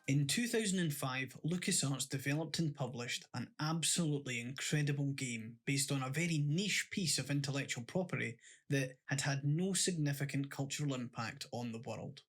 In 2005, LucasArts developed and published an absolutely incredible game based on a very niche piece of intellectual property that had had no significant cultural impact on the world.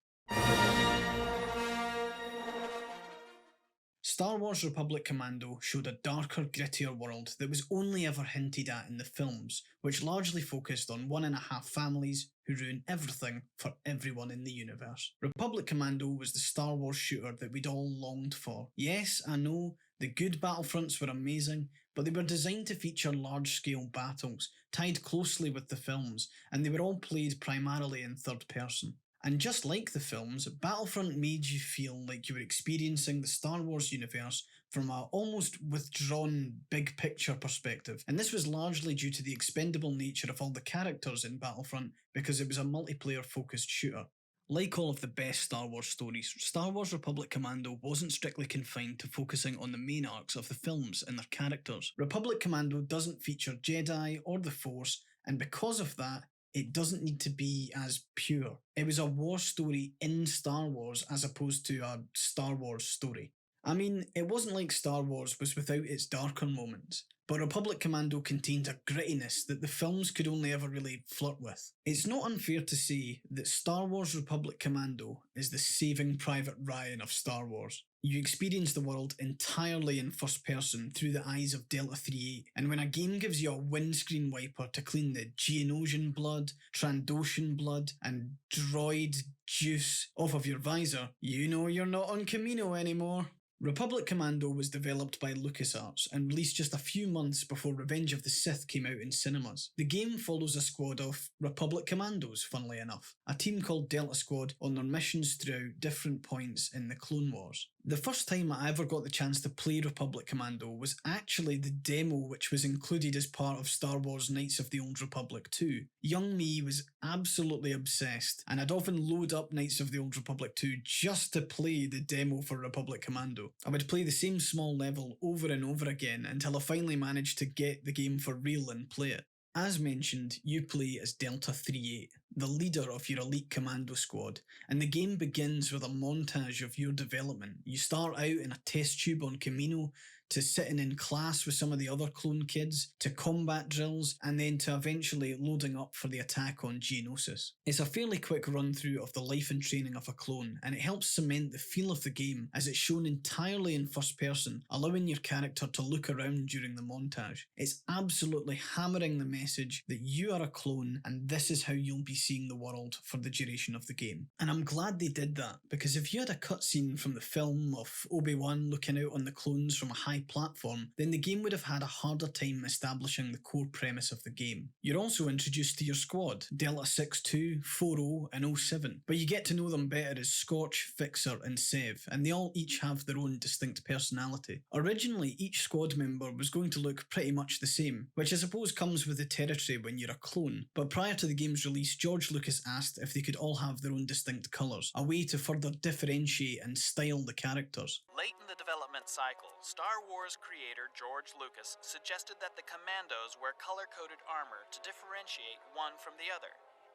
Star Wars Republic Commando showed a darker, grittier world that was only ever hinted at in the films, which largely focused on 1.5 families who ruin everything for everyone in the universe. Republic Commando was the Star Wars shooter that we'd all longed for. Yes, I know, the good battlefronts were amazing, but they were designed to feature large-scale battles, tied closely with the films, and they were all played primarily in third person. And just like the films, Battlefront made you feel like you were experiencing the Star Wars universe from a almost withdrawn big picture perspective. And this was largely due to the expendable nature of all the characters in Battlefront because it was a multiplayer focused shooter. Like all of the best Star Wars stories, Star Wars Republic Commando wasn't strictly confined to focusing on the main arcs of the films and their characters. Republic Commando doesn't feature Jedi or the Force, and because of that, it doesn't need to be as pure. It was a war story in Star Wars as opposed to a Star Wars story. I mean, it wasn't like Star Wars was without its darker moments, but Republic Commando contained a grittiness that the films could only ever really flirt with. It's not unfair to say that Star Wars Republic Commando is the Saving Private Ryan of Star Wars. You experience the world entirely in first person through the eyes of Delta 38, and when a game gives you a windscreen wiper to clean the Geonosian blood, Trandoshan blood, and droid juice off of your visor, you know you're not on Camino anymore. Republic Commando was developed by LucasArts and released just a few months before Revenge of the Sith came out in cinemas. The game follows a squad of Republic Commandos, funnily enough, a team called Delta Squad on their missions throughout different points in the Clone Wars. The first time I ever got the chance to play Republic Commando was actually the demo which was included as part of Star Wars Knights of the Old Republic 2. Young me was absolutely obsessed, and I'd often load up Knights of the Old Republic 2 just to play the demo for Republic Commando. I would play the same small level over and over again until I finally managed to get the game for real and play it. As mentioned, you play as Delta 38, the leader of your elite commando squad, and the game begins with a montage of your development. You start out in a test tube on Camino, to sitting in class with some of the other clone kids, to combat drills, and then to eventually loading up for the attack on Geonosis. It's a fairly quick run through of the life and training of a clone, and it helps cement the feel of the game as it's shown entirely in first person, allowing your character to look around during the montage. It's absolutely hammering the message that you are a clone and this is how you'll be seeing the world for the duration of the game. And I'm glad they did that, because if you had a cutscene from the film of Obi-Wan looking out on the clones from a high platform, then the game would have had a harder time establishing the core premise of the game. You're also introduced to your squad, Delta 62, 40 and 07, but you get to know them better as Scorch, Fixer and Sev, and they all each have their own distinct personality. Originally, each squad member was going to look pretty much the same, which I suppose comes with the territory when you're a clone, but prior to the game's release, George Lucas asked if they could all have their own distinct colours, a way to further differentiate and style the characters. Late in the development cycle, Star Wars creator George Lucas suggested that the Commandos wear color-coded armor to differentiate one from the other,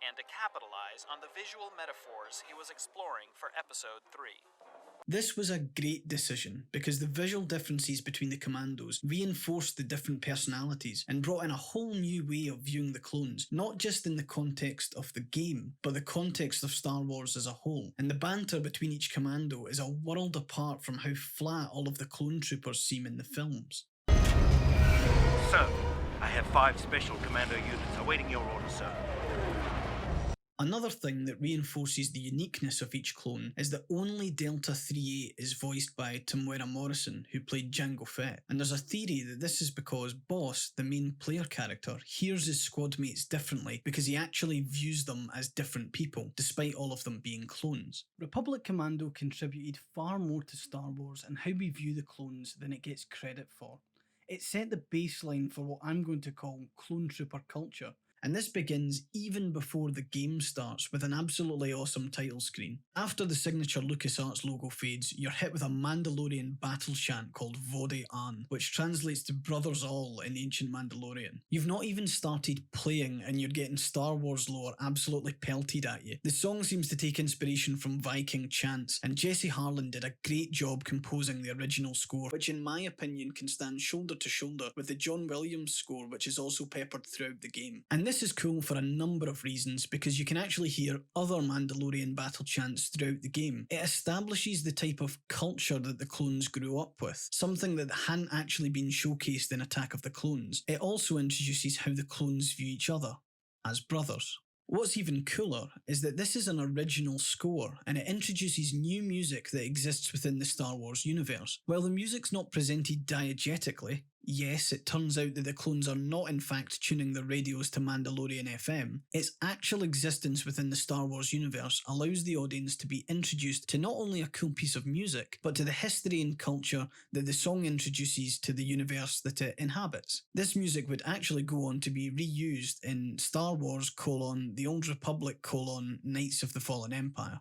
and to capitalize on the visual metaphors he was exploring for Episode 3. This was a great decision because the visual differences between the commandos reinforced the different personalities and brought in a whole new way of viewing the clones, not just in the context of the game, but the context of Star Wars as a whole. And the banter between each commando is a world apart from how flat all of the clone troopers seem in the films. Sir, I have 5 special commando units awaiting your order, sir. Another thing that reinforces the uniqueness of each clone is that only Delta 38 is voiced by Temuera Morrison, who played Jango Fett, and there's a theory that this is because Boss, the main player character, hears his squad mates differently because he actually views them as different people, despite all of them being clones. Republic Commando contributed far more to Star Wars and how we view the clones than it gets credit for. It set the baseline for what I'm going to call clone trooper culture, and this begins even before the game starts with an absolutely awesome title screen. After the signature LucasArts logo fades, you're hit with a Mandalorian battle chant called Vode An, which translates to Brothers All in ancient Mandalorian. You've not even started playing and you're getting Star Wars lore absolutely pelted at you. The song seems to take inspiration from Viking chants, and Jesse Harlan did a great job composing the original score, which in my opinion can stand shoulder to shoulder with the John Williams score, which is also peppered throughout the game. And this is cool for a number of reasons, because you can actually hear other Mandalorian battle chants throughout the game. It establishes the type of culture that the clones grew up with, something that hadn't actually been showcased in Attack of the Clones. It also introduces how the clones view each other, as brothers. What's even cooler is that this is an original score, and it introduces new music that exists within the Star Wars universe. While the music's not presented diegetically, yes, it turns out that the clones are not in fact tuning their radios to Mandalorian FM, its actual existence within the Star Wars universe allows the audience to be introduced to not only a cool piece of music, but to the history and culture that the song introduces to the universe that it inhabits. This music would actually go on to be reused in Star Wars: The Old Republic: Knights of the Fallen Empire.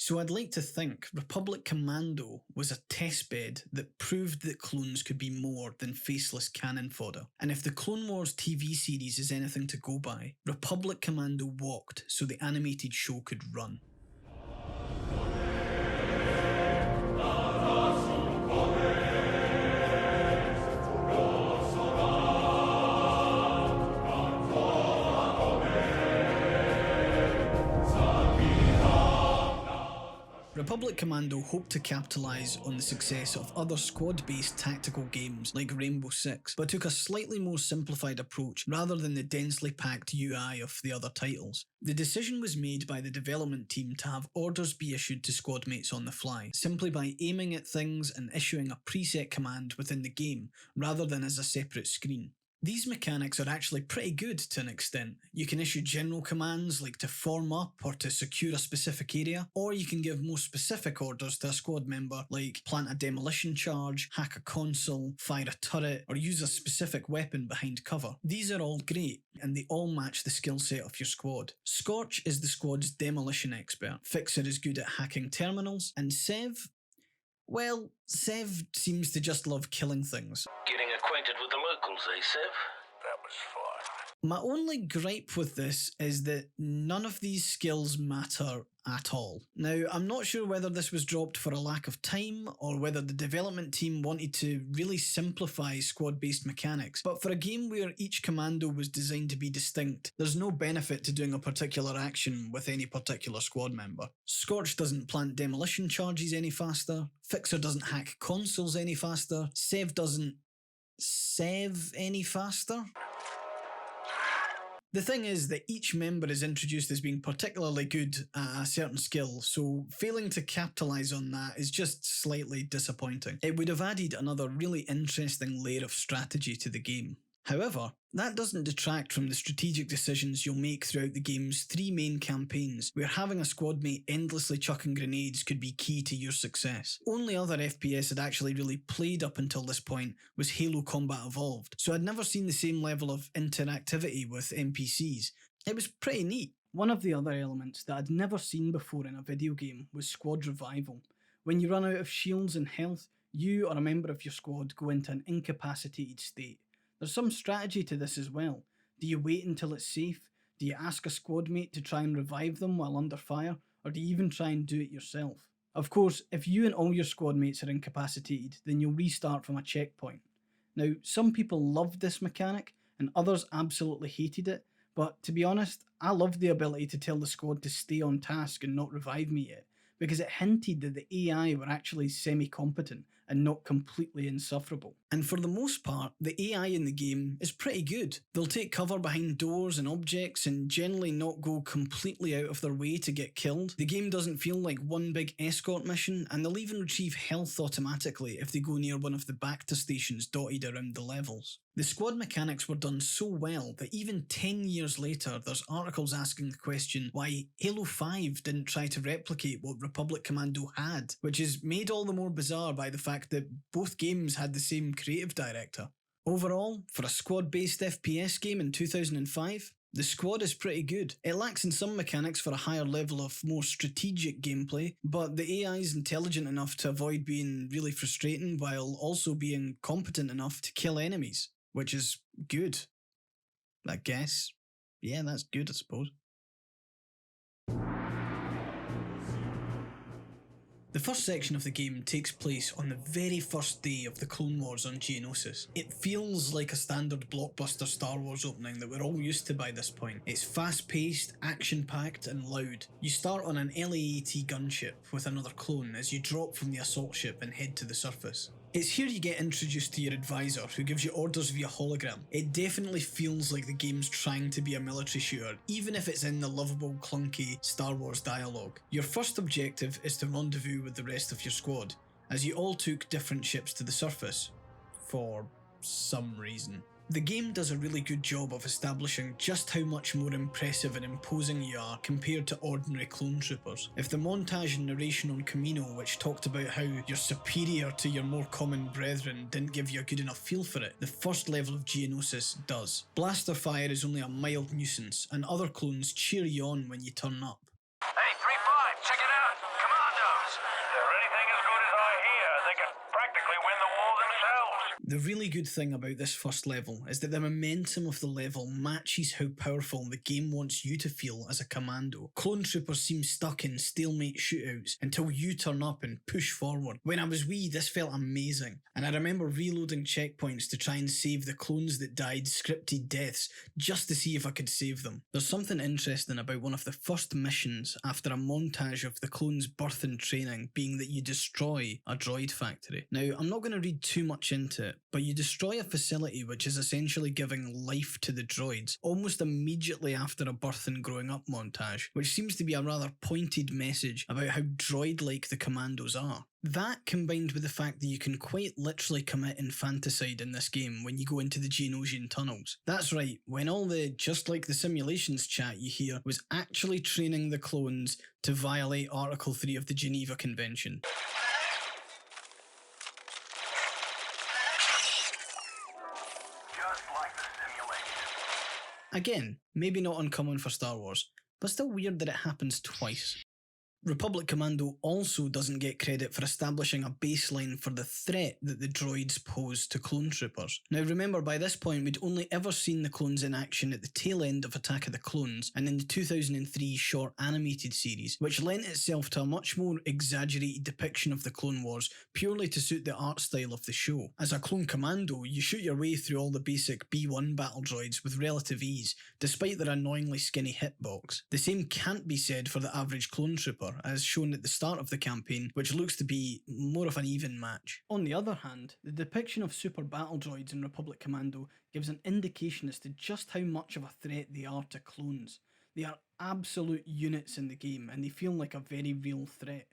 So I'd like to think Republic Commando was a testbed that proved that clones could be more than faceless cannon fodder. And if the Clone Wars TV series is anything to go by, Republic Commando walked so the animated show could run. Republic Commando hoped to capitalise on the success of other squad-based tactical games like Rainbow Six, but took a slightly more simplified approach rather than the densely packed UI of the other titles. The decision was made by the development team to have orders be issued to squad mates on the fly, simply by aiming at things and issuing a preset command within the game, rather than as a separate screen. These mechanics are actually pretty good to an extent. You can issue general commands like to form up or to secure a specific area, or you can give more specific orders to a squad member like plant a demolition charge, hack a console, fire a turret, or use a specific weapon behind cover. These are all great, and they all match the skill set of your squad. Scorch is the squad's demolition expert, Fixer is good at hacking terminals, and Sev seems to just love killing things. Getting acquainted with the locals, eh, Sev? That was fun. My only gripe with this is that none of these skills matter at all. Now, I'm not sure whether this was dropped for a lack of time or whether the development team wanted to really simplify squad-based mechanics, but for a game where each commando was designed to be distinct, there's no benefit to doing a particular action with any particular squad member. Scorch doesn't plant demolition charges any faster, Fixer doesn't hack consoles any faster, Sev doesn't Sev any faster? The thing is that each member is introduced as being particularly good at a certain skill, so failing to capitalise on that is just slightly disappointing. It would have added another really interesting layer of strategy to the game. However, that doesn't detract from the strategic decisions you'll make throughout the game's three main campaigns, where having a squad mate endlessly chucking grenades could be key to your success. Only other FPS I'd actually really played up until this point was Halo Combat Evolved, so I'd never seen the same level of interactivity with NPCs. It was pretty neat. One of the other elements that I'd never seen before in a video game was squad revival. When you run out of shields and health, you or a member of your squad go into an incapacitated state. There's some strategy to this as well. Do you wait until it's safe? Do you ask a squad mate to try and revive them while under fire? Or do you even try and do it yourself? Of course, if you and all your squad mates are incapacitated, then you'll restart from a checkpoint. Now, some people loved this mechanic, and others absolutely hated it, but to be honest, I loved the ability to tell the squad to stay on task and not revive me yet, because it hinted that the AI were actually semi-competent and not completely insufferable. And for the most part, the AI in the game is pretty good. They'll take cover behind doors and objects and generally not go completely out of their way to get killed. The game doesn't feel like one big escort mission, and they'll even retrieve health automatically if they go near one of the Bacta stations dotted around the levels. The squad mechanics were done so well that even 10 years later there's articles asking the question why Halo 5 didn't try to replicate what Republic Commando had, which is made all the more bizarre by the fact that both games had the same creative director. Overall, for a squad-based FPS game in 2005, The squad is pretty good. It lacks in some mechanics for a higher level of more strategic gameplay, but the AI is intelligent enough to avoid being really frustrating while also being competent enough to kill enemies, which is good. I guess. Yeah, that's good, I suppose. The first section of the game takes place on the very first day of the Clone Wars on Geonosis. It feels like a standard blockbuster Star Wars opening that we're all used to by this point. It's fast-paced, action-packed and loud. You start on an LAAT gunship with another clone as you drop from the assault ship and head to the surface. It's here you get introduced to your advisor, who gives you orders via hologram. It definitely feels like the game's trying to be a military shooter, even if it's in the lovable, clunky Star Wars dialogue. Your first objective is to rendezvous with the rest of your squad, as you all took different ships to the surface. For some reason. The game does a really good job of establishing just how much more impressive and imposing you are compared to ordinary clone troopers. If the montage and narration on Kamino, which talked about how you're superior to your more common brethren, didn't give you a good enough feel for it, the first level of Geonosis does. Blaster fire is only a mild nuisance, and other clones cheer you on when you turn up. Hey, 3-5, check it out! Commandos! If they're anything as good as I hear, they can practically win the war themselves! The really good thing about this first level is that the momentum of the level matches how powerful the game wants you to feel as a commando. Clone troopers seem stuck in stalemate shootouts until you turn up and push forward. When I was wee, this felt amazing, and I remember reloading checkpoints to try and save the clones that died scripted deaths just to see if I could save them. There's something interesting about one of the first missions after a montage of the clones' birth and training being that you destroy a droid factory. Now, I'm not going to read too much into it, but you destroy a facility which is essentially giving life to the droids almost immediately after a birth and growing up montage, which seems to be a rather pointed message about how droid-like the commandos are. That, combined with the fact that you can quite literally commit infanticide in this game when you go into the Geonosian tunnels. That's right, when all the just like the simulations chat you hear was actually training the clones to violate Article 3 of the Geneva Convention. Just like the simulation. Again, maybe not uncommon for Star Wars, but still weird that it happens twice. Republic Commando also doesn't get credit for establishing a baseline for the threat that the droids pose to clone troopers. Now remember, by this point we'd only ever seen the clones in action at the tail end of Attack of the Clones and in the 2003 short animated series, which lent itself to a much more exaggerated depiction of the Clone Wars purely to suit the art style of the show. As a clone commando, you shoot your way through all the basic B1 battle droids with relative ease, despite their annoyingly skinny hitbox. The same can't be said for the average clone trooper, as shown at the start of the campaign, which looks to be more of an even match. On the other hand, the depiction of super battle droids in Republic Commando gives an indication as to just how much of a threat they are to clones. They are absolute units in the game, and they feel like a very real threat.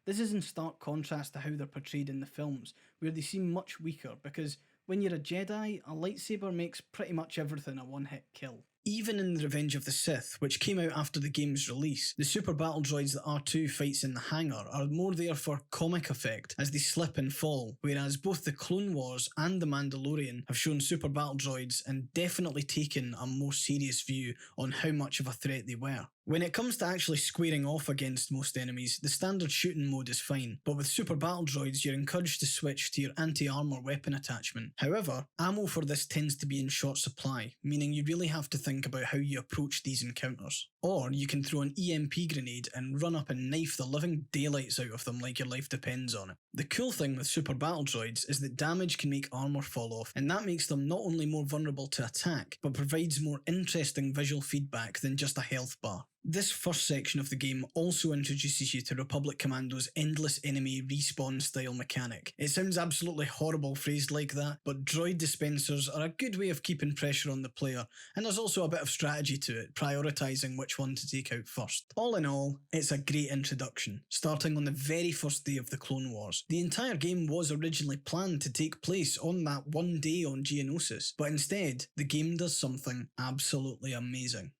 This is in stark contrast to how they're portrayed in the films, where they seem much weaker, because when you're a Jedi, a lightsaber makes pretty much everything a one-hit kill. Even in The Revenge of the Sith, which came out after the game's release, the super battle droids that R2 fights in the hangar are more there for comic effect as they slip and fall, whereas both the Clone Wars and The Mandalorian have shown super battle droids and definitely taken a more serious view on how much of a threat they were. When it comes to actually squaring off against most enemies, the standard shooting mode is fine, but with super battle droids you're encouraged to switch to your anti-armor weapon attachment. However, ammo for this tends to be in short supply, meaning you really have to think about how you approach these encounters. Or you can throw an EMP grenade and run up and knife the living daylights out of them like your life depends on it. The cool thing with super battle droids is that damage can make armor fall off, and that makes them not only more vulnerable to attack, but provides more interesting visual feedback than just a health bar. This first section of the game also introduces you to Republic Commando's endless enemy respawn style mechanic. It sounds absolutely horrible phrased like that, but droid dispensers are a good way of keeping pressure on the player, and there's also a bit of strategy to it, prioritising which one to take out first. All in all, it's a great introduction, starting on the very first day of the Clone Wars. The entire game was originally planned to take place on that one day on Geonosis, but instead, the game does something absolutely amazing.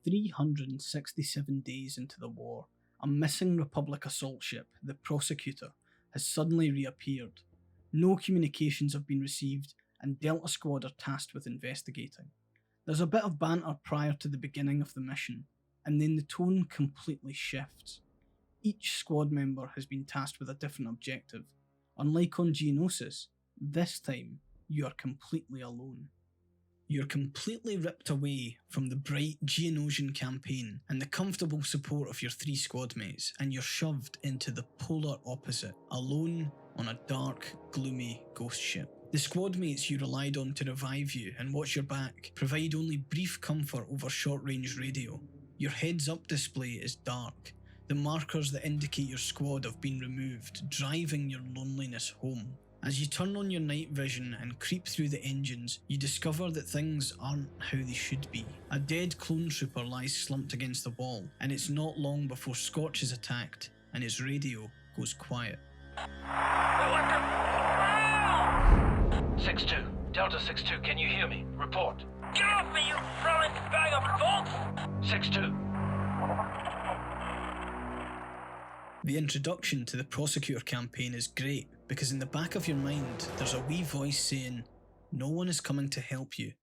367 days into the war, a missing Republic assault ship, the Prosecutor, has suddenly reappeared. No communications have been received, and Delta Squad are tasked with investigating. There's a bit of banter prior to the beginning of the mission, and then the tone completely shifts. Each squad member has been tasked with a different objective. Unlike on Geonosis, this time you are completely alone. You're completely ripped away from the bright Geonosian campaign and the comfortable support of your 3 squad mates, and you're shoved into the polar opposite, alone on a dark, gloomy ghost ship. The squad mates you relied on to revive you and watch your back provide only brief comfort over short-range radio. Your heads-up display is dark. The markers that indicate your squad have been removed, driving your loneliness home. As you turn on your night vision and creep through the engines, you discover that things aren't how they should be. A dead clone trooper lies slumped against the wall, and it's not long before Scorch is attacked, and his radio goes quiet. 6-2. Delta 6-2, can you hear me? Report. Get off me, you rolling bag of bolts! 6-2. The introduction to the Prosecutor campaign is great, because in the back of your mind there's a wee voice saying, no one is coming to help you.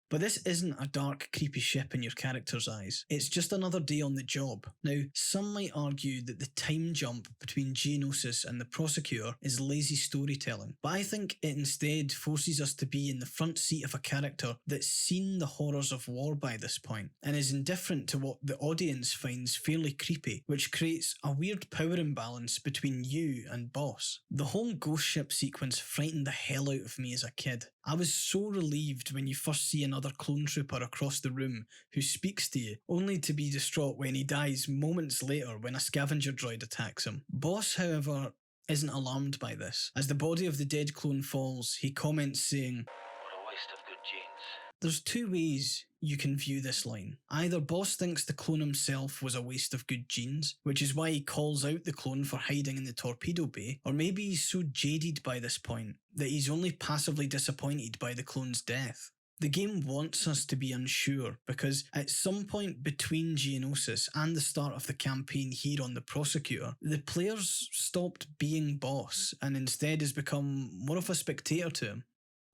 But this isn't a dark, creepy ship in your character's eyes. It's just another day on the job. Now, some might argue that the time jump between Geonosis and the Prosecutor is lazy storytelling, but I think it instead forces us to be in the front seat of a character that's seen the horrors of war by this point, and is indifferent to what the audience finds fairly creepy, which creates a weird power imbalance between you and Boss. The whole ghost ship sequence frightened the hell out of me as a kid. I was so relieved when you first see another clone trooper across the room who speaks to you, only to be distraught when he dies moments later when a scavenger droid attacks him. Boss, however, isn't alarmed by this. As the body of the dead clone falls, he comments saying, What a waste of good genes. There's 2 ways you can view this line. Either Boss thinks the clone himself was a waste of good genes, which is why he calls out the clone for hiding in the torpedo bay, or maybe he's so jaded by this point that he's only passively disappointed by the clone's death. The game wants us to be unsure because at some point between Geonosis and the start of the campaign here on the Prosecutor, the players stopped being Boss and instead has become more of a spectator to him.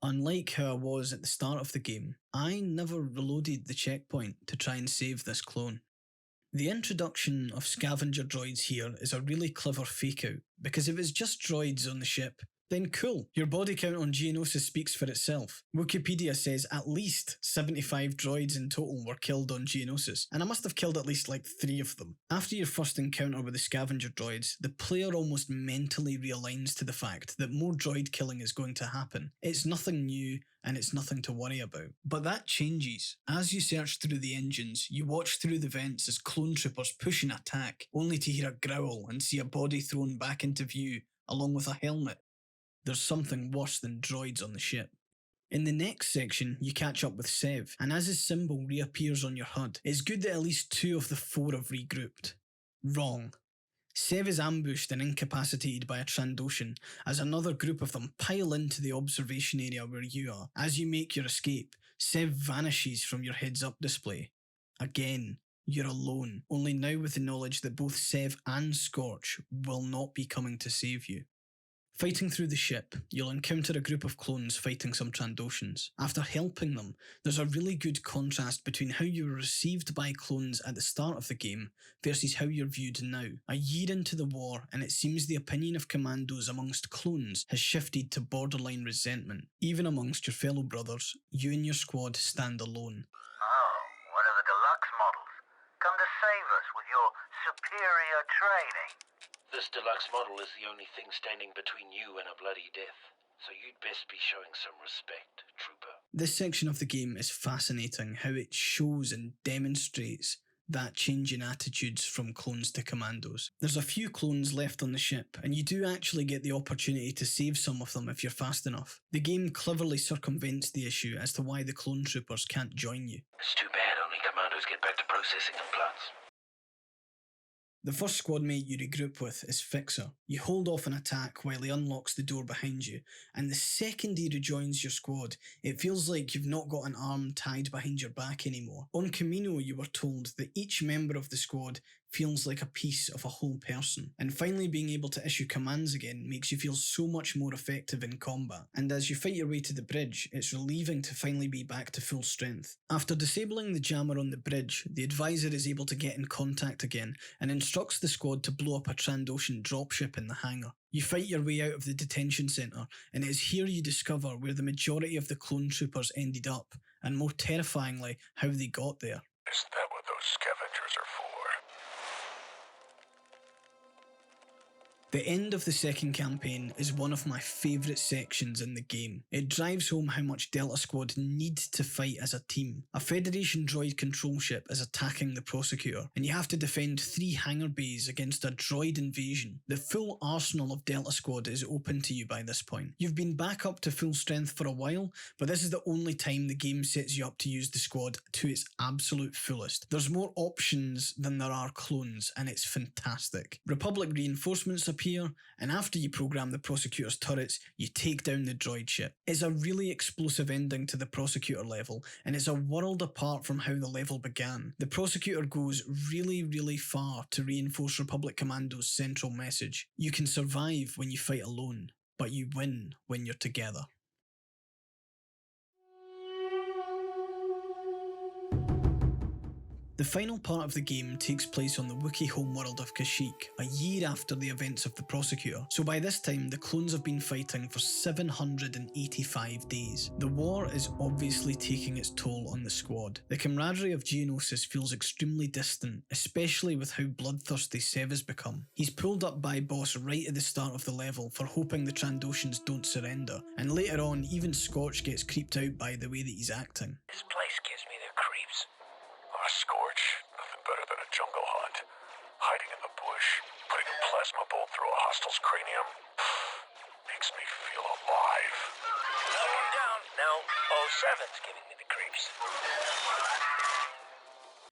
Unlike how I was at the start of the game, I never reloaded the checkpoint to try and save this clone. The introduction of scavenger droids here is a really clever fake out, because if it's just droids on the ship, then cool, your body count on Geonosis speaks for itself. Wikipedia says at least 75 droids in total were killed on Geonosis, and I must have killed at least like 3 of them. After your first encounter with the scavenger droids, the player almost mentally realigns to the fact that more droid killing is going to happen. It's nothing new, and it's nothing to worry about. But that changes. As you search through the engines, you watch through the vents as clone troopers push and attack, only to hear a growl and see a body thrown back into view, along with a helmet. There's something worse than droids on the ship. In the next section, you catch up with Sev, and as his symbol reappears on your HUD, it's good that at least 2 of the 4 have regrouped. Wrong. Sev is ambushed and incapacitated by a Trandoshan as another group of them pile into the observation area where you are. As you make your escape, Sev vanishes from your heads-up display. Again, you're alone, only now with the knowledge that both Sev and Scorch will not be coming to save you. Fighting through the ship, you'll encounter a group of clones fighting some Trandoshans. After helping them, there's a really good contrast between how you were received by clones at the start of the game versus how you're viewed now. A year into the war, and it seems the opinion of commandos amongst clones has shifted to borderline resentment. Even amongst your fellow brothers, you and your squad stand alone. Oh, one of the deluxe models. Come to save us with your superior training. This deluxe model is the only thing standing between you and a bloody death, so you'd best be showing some respect, trooper. This section of the game is fascinating, how it shows and demonstrates that change in attitudes from clones to commandos. There's a few clones left on the ship, and you do actually get the opportunity to save some of them if you're fast enough. The game cleverly circumvents the issue as to why the clone troopers can't join you. It's too bad only commandos get back to processing and plots. The first squad mate you regroup with is Fixer. You hold off an attack while he unlocks the door behind you, and the second he rejoins your squad, it feels like you've not got an arm tied behind your back anymore. On Camino, you were told that each member of the squad feels like a piece of a whole person, and finally being able to issue commands again makes you feel so much more effective in combat, and as you fight your way to the bridge, it's relieving to finally be back to full strength. After disabling the jammer on the bridge, the advisor is able to get in contact again and instructs the squad to blow up a Trandoshan dropship in the hangar. You fight your way out of the detention centre, and it is here you discover where the majority of the clone troopers ended up, and more terrifyingly, how they got there. Isn't that what those scavengers are for? The end of the second campaign is one of my favourite sections in the game. It drives home how much Delta Squad need to fight as a team. A Federation droid control ship is attacking the Prosecutor, and you have to defend 3 hangar bays against a droid invasion. The full arsenal of Delta Squad is open to you by this point. You've been back up to full strength for a while, but this is the only time the game sets you up to use the squad to its absolute fullest. There's more options than there are clones, and it's fantastic. Republic reinforcements appear, and after you program the Prosecutor's turrets, you take down the droid ship. It's a really explosive ending to the Prosecutor level, and it's a world apart from how the level began. The Prosecutor goes really far to reinforce Republic Commando's central message. You can survive when you fight alone, but you win when you're together. The final part of the game takes place on the Wookiee homeworld of Kashyyyk, a year after the events of the Prosecutor, so by this time the clones have been fighting for 785 days. The war is obviously taking its toll on the squad. The camaraderie of Geonosis feels extremely distant, especially with how bloodthirsty Sev has become. He's pulled up by Boss right at the start of the level for hoping the Trandoshans don't surrender, and later on even Scorch gets creeped out by the way that he's acting. This place gives me the creeps. A Scorch, nothing better than a jungle hunt. Hiding in the bush, putting a plasma bolt through a hostile's cranium. Makes me feel alive. Now one down. Now 07's giving me the creeps.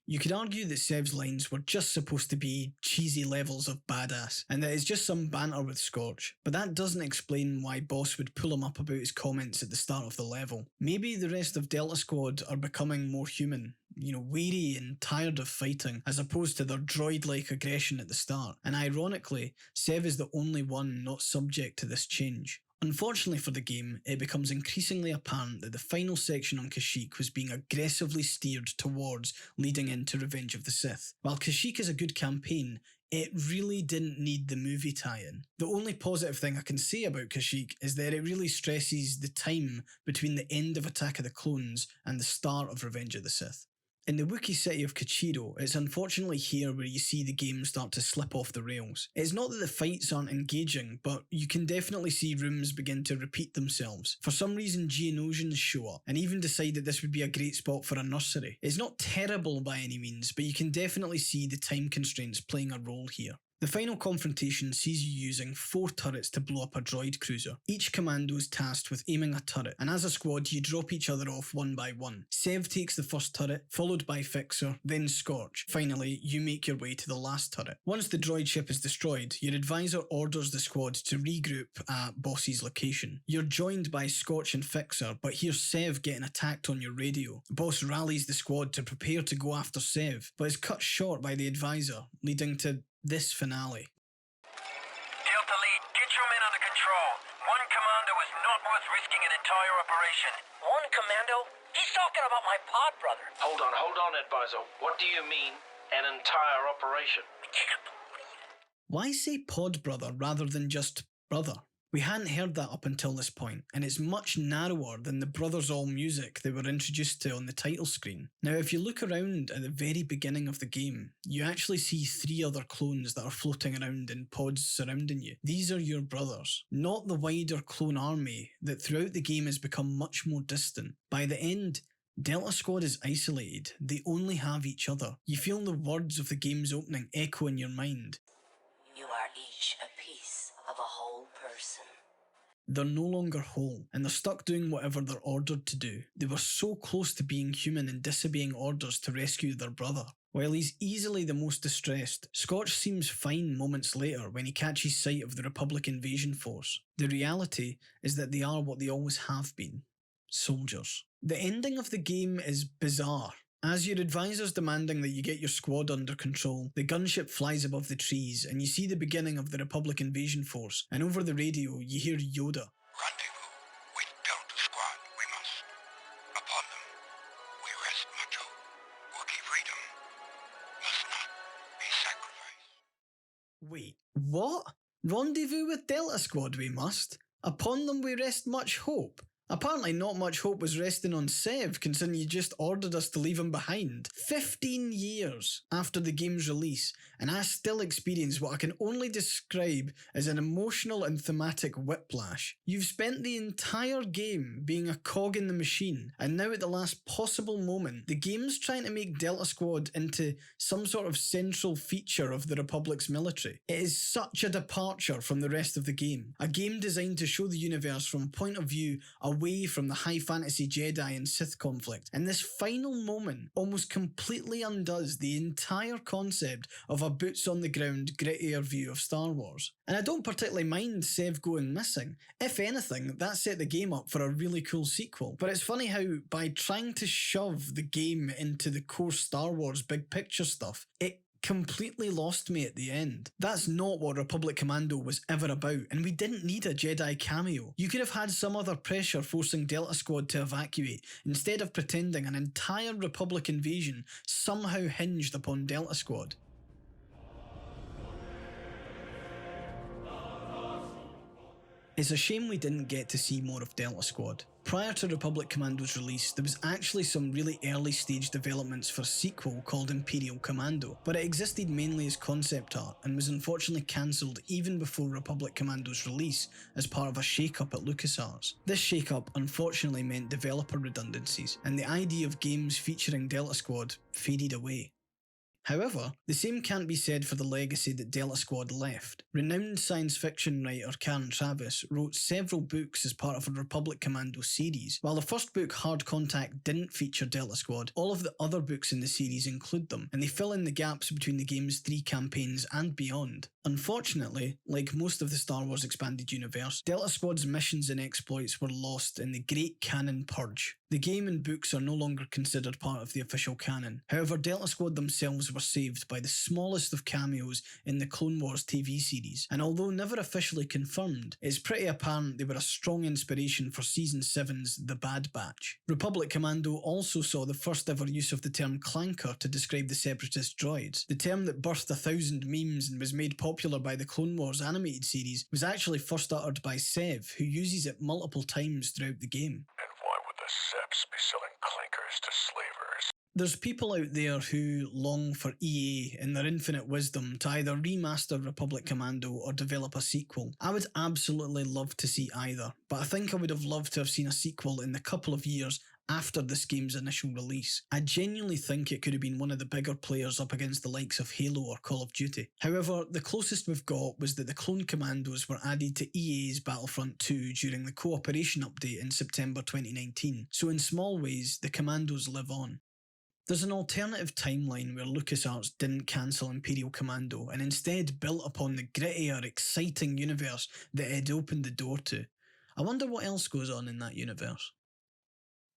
You could argue that Sev's lines were just supposed to be cheesy levels of badass, and that it's just some banter with Scorch, but that doesn't explain why Boss would pull him up about his comments at the start of the level. Maybe the rest of Delta Squad are becoming more human, weary and tired of fighting, as opposed to their droid-like aggression at the start, and ironically, Sev is the only one not subject to this change. Unfortunately for the game, it becomes increasingly apparent that the final section on Kashyyyk was being aggressively steered towards leading into Revenge of the Sith. While Kashyyyk is a good campaign, it really didn't need the movie tie-in. The only positive thing I can say about Kashyyyk is that it really stresses the time between the end of Attack of the Clones and the start of Revenge of the Sith. In the Wookiee city of Kachiro, it's unfortunately here where you see the game start to slip off the rails. It's not that the fights aren't engaging, but you can definitely see rooms begin to repeat themselves. For some reason, Geonosians show up, and even decide that this would be a great spot for a nursery. It's not terrible by any means, but you can definitely see the time constraints playing a role here. The final confrontation sees you using 4 turrets to blow up a droid cruiser. Each commando is tasked with aiming a turret, and as a squad you drop each other off one by one. Sev takes the first turret, followed by Fixer, then Scorch. Finally, you make your way to the last turret. Once the droid ship is destroyed, your advisor orders the squad to regroup at Boss's location. You're joined by Scorch and Fixer, but here's Sev getting attacked on your radio. Boss rallies the squad to prepare to go after Sev, but is cut short by the advisor, leading to this finale. Delta Lead, get your men under control. One commando is not worth risking an entire operation. One commando? He's talking about my pod brother. Hold on, advisor. What do you mean, an entire operation? I can't believe it. Why say pod brother rather than just brother? We hadn't heard that up until this point, and it's much narrower than the Brothers All music they were introduced to on the title screen. Now, if you look around at the very beginning of the game, you actually see 3 other clones that are floating around in pods surrounding you. These are your brothers, not the wider clone army that throughout the game has become much more distant. By the end, Delta Squad is isolated. They only have each other. You feel the words of the game's opening echo in your mind. You are each a piece of a whole person. They're no longer whole, and they're stuck doing whatever they're ordered to do. They were so close to being human and disobeying orders to rescue their brother. While he's easily the most distressed, Scorch seems fine moments later when he catches sight of the Republic invasion force. The reality is that they are what they always have been: soldiers. The ending of the game is bizarre. As your advisor's demanding that you get your squad under control, the gunship flies above the trees and you see the beginning of the Republic invasion force, and over the radio you hear Yoda. Rendezvous with Delta Squad, we must. Upon them, we rest much hope. Wookiee freedom must not be sacrificed. Wait, what? Rendezvous with Delta Squad we must? Upon them we rest much hope? Apparently not much hope was resting on Sev, considering you just ordered us to leave him behind. 15 years after the game's release, and I still experience what I can only describe as an emotional and thematic whiplash. You've spent the entire game being a cog in the machine, and now at the last possible moment, the game's trying to make Delta Squad into some sort of central feature of the Republic's military. It is such a departure from the rest of the game. A game designed to show the universe from a point of view away from the high fantasy Jedi and Sith conflict, and this final moment almost completely undoes the entire concept of a boots on the ground grittier view of Star Wars. And I don't particularly mind Sev going missing. If anything, that set the game up for a really cool sequel. But it's funny how by trying to shove the game into the core Star Wars big picture stuff, it completely lost me at the end. That's not what Republic Commando was ever about, and we didn't need a Jedi cameo. You could have had some other pressure forcing Delta Squad to evacuate, instead of pretending an entire Republic invasion somehow hinged upon Delta Squad. It's a shame we didn't get to see more of Delta Squad. Prior to Republic Commando's release, there was actually some really early stage developments for a sequel called Imperial Commando, but it existed mainly as concept art and was unfortunately cancelled even before Republic Commando's release as part of a shake-up at LucasArts. This shake-up unfortunately meant developer redundancies, and the idea of games featuring Delta Squad faded away. However, the same can't be said for the legacy that Delta Squad left. Renowned science fiction writer Karen Travis wrote several books as part of a Republic Commando series. While the first book, Hard Contact, didn't feature Delta Squad, all of the other books in the series include them, and they fill in the gaps between the game's 3 campaigns and beyond. Unfortunately, like most of the Star Wars expanded universe, Delta Squad's missions and exploits were lost in the Great Canon Purge. The game and books are no longer considered part of the official canon. However, Delta Squad themselves were saved by the smallest of cameos in the Clone Wars TV series, and although never officially confirmed, it's pretty apparent they were a strong inspiration for Season 7's The Bad Batch. Republic Commando also saw the first ever use of the term clanker to describe the separatist droids. The term that birthed 1,000 memes and was made popular by the Clone Wars animated series was actually first uttered by Sev, who uses it multiple times throughout the game. And why would the Seps be selling clankers to slavers? There's people out there who long for EA in their infinite wisdom to either remaster Republic Commando or develop a sequel. I would absolutely love to see either, but I think I would have loved to have seen a sequel in the couple of years after this game's initial release. I genuinely think it could have been one of the bigger players up against the likes of Halo or Call of Duty. However, the closest we've got was that the Clone Commandos were added to EA's Battlefront 2 during the Cooperation update in September 2019, so in small ways, the Commandos live on. There's an alternative timeline where LucasArts didn't cancel Imperial Commando and instead built upon the grittier, exciting universe that it had opened the door to. I wonder what else goes on in that universe.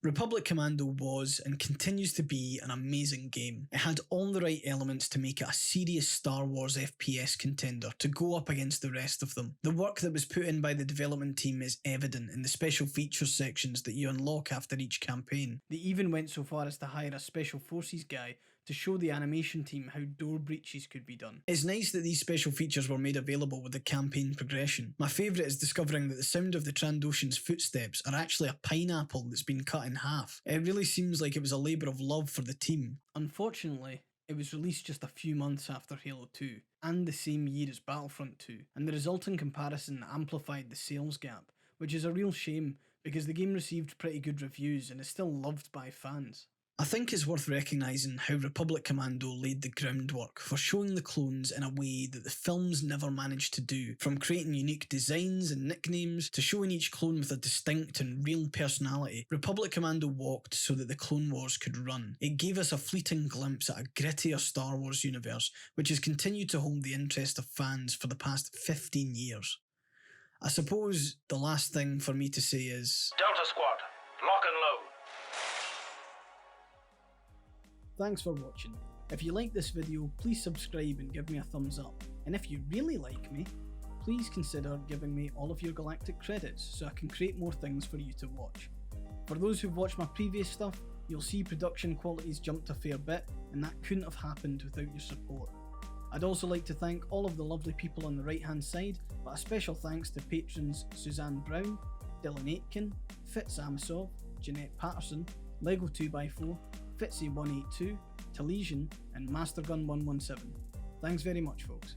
Republic Commando was and continues to be an amazing game. It had all the right elements to make it a serious Star Wars FPS contender to go up against the rest of them. The work that was put in by the development team is evident in the special features sections that you unlock after each campaign. They even went so far as to hire a special forces guy to show the animation team how door breaches could be done. It's nice that these special features were made available with the campaign progression. My favourite is discovering that the sound of the Trandoshan's footsteps are actually a pineapple that's been cut in half. It really seems like it was a labour of love for the team. Unfortunately, it was released just a few months after Halo 2, and the same year as Battlefront 2, and the resulting comparison amplified the sales gap, which is a real shame because the game received pretty good reviews and is still loved by fans. I think it's worth recognising how Republic Commando laid the groundwork for showing the clones in a way that the films never managed to do, from creating unique designs and nicknames to showing each clone with a distinct and real personality. Republic Commando walked so that the Clone Wars could run. It gave us a fleeting glimpse at a grittier Star Wars universe, which has continued to hold the interest of fans for the past 15 years. I suppose the last thing for me to say is... Delta Squad, lock and load. Thanks for watching. If you like this video, please subscribe and give me a thumbs up. And if you really like me, please consider giving me all of your galactic credits so I can create more things for you to watch. For those who've watched my previous stuff, you'll see production qualities jumped a fair bit, and that couldn't have happened without your support. I'd also like to thank all of the lovely people on the right hand side, but a special thanks to patrons Suzanne Brown, Dylan Aitken, Fitz Amosov, Jeanette Patterson, Lego 2x4, Fitzy182, Talesian and Mastergun117. Thanks very much folks.